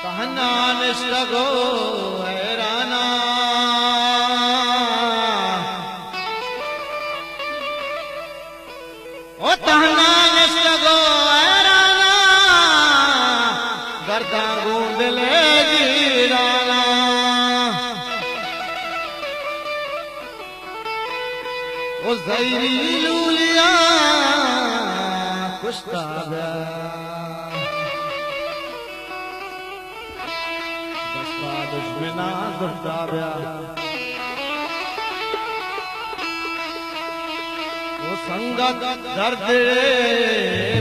कहना निष्ठगो हैराना ओ कहना निष्ठगो हैराना गर्दा गूंद ले जीराना ओ ज़ैरी लूलिया कुश्ताबा दुश्मना दुर्दाब्या वो संगत दर्द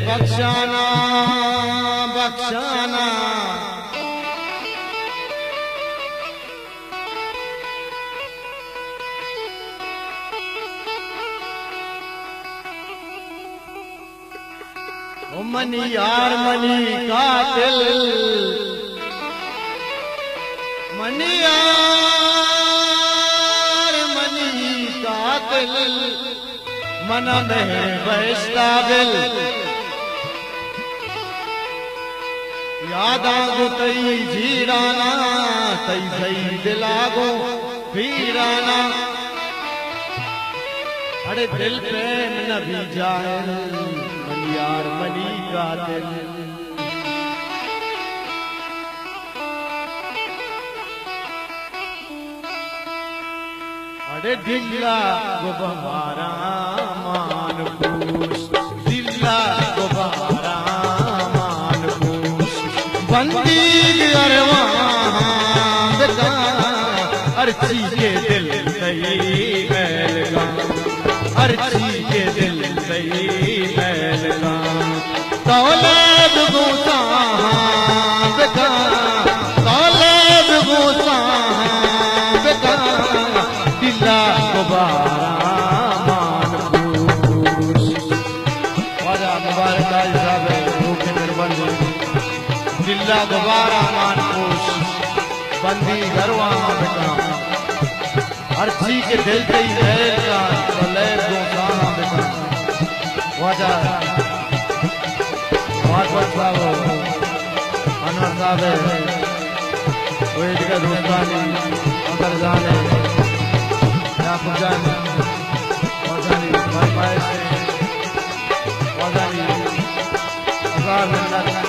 बख्शाना बख्शाना ओ मनी यार मनी कातिल मनी यार मनी कातिल मना में बैस्ताबिल याद आगो तई जीराना तई सही दिलागो पीराना अरे दिल पे नबी जाहिर मनी यार मनी कातिल अरे दिल्ला गुब्बारा मान पूछ दिल्ला गुब्बारा मान पूछ बंदी अरवान का अर्ची के दिल सही मैलगा अर्ची के दिल सही मैलगा दौलत गुसा का दौलत गुसा दिल्ला गुब्बारा मान पूछ वाजा मुबारक साहब भूखे निर्बंध दिल्ला गुब्बारा मान पूछ बंदी घरवा बेटा अर्जी के दिल से ही लहर का तो लहर गोसाना बेटा वाजा बहुत साहब अनवर साहब वो जगह दोस्तानी अंदर जाने Wazani, Wazani, my Wazani, Wazani,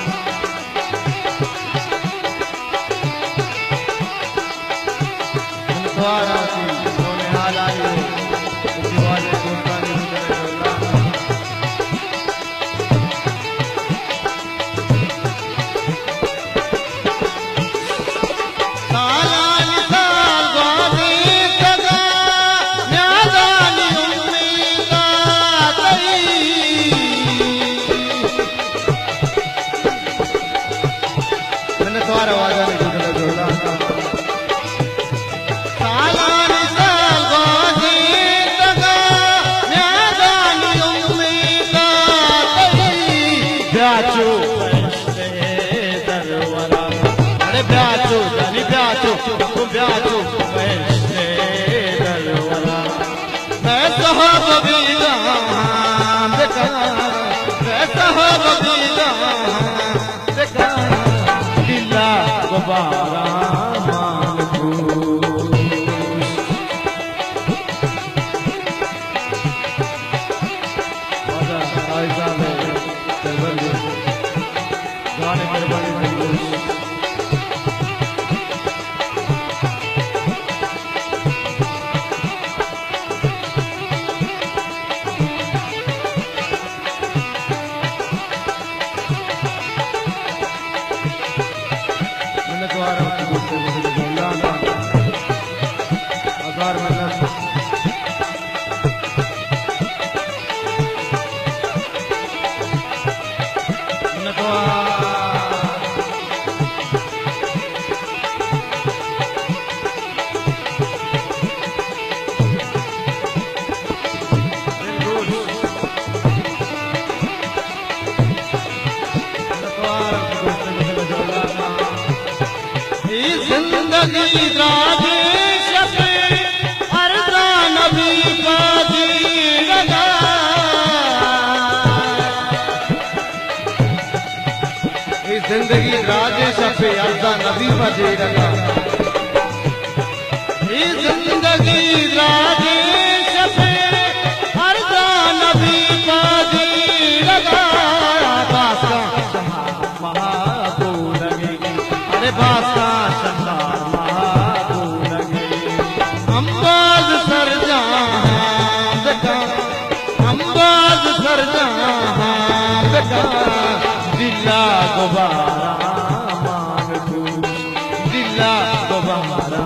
गुब्बारा मान पूछ गाने पर बड़ी जिंदगी राधे शफे अर्ज़ा नबी पाजी लगा जिंदगी राजेश पे अर्जा नबी बजे रगा जिंदगी राजेश पे अर्जा नबी बजे रगा अरे बासा शहार महागोलगे अंबाज सर जहां बेटा अंबाज सर जहां बेटा दिला दोबारा मान तू दिला दोबारा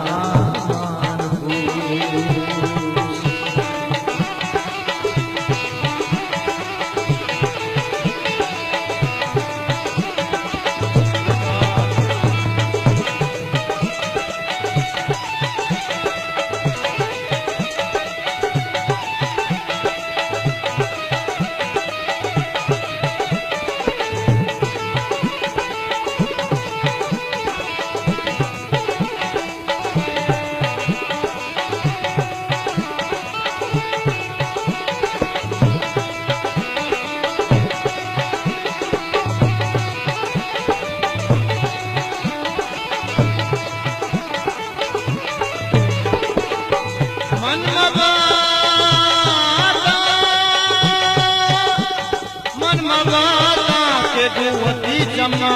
मन मगाता के गुवती चम्मा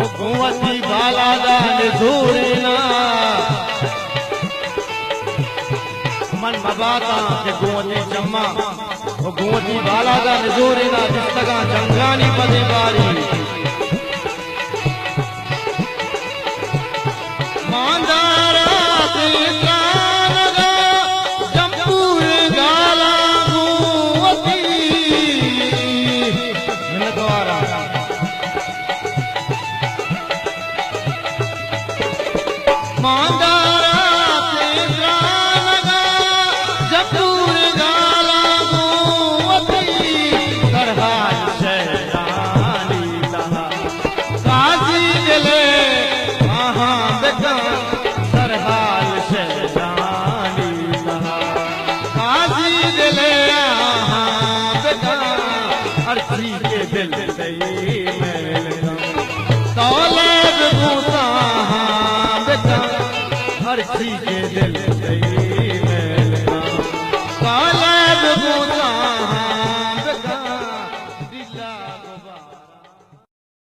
ओ गुवती बाला दान जोड़ना मन मगाता के गुवती चम्मा ओ गुवती बाला दान जोड़ना जिस तक जंगानी पदे बारी मांदारा मांदारा तेरा लगा जबूर गाला गोवती सरहार शहरानी लहा काजी गले आहा बेटा सरहार शहरानी लहा काजी गले आहा बेटा अर्जी के दिल गई मैं दौलत भूसा हर चीज के दिल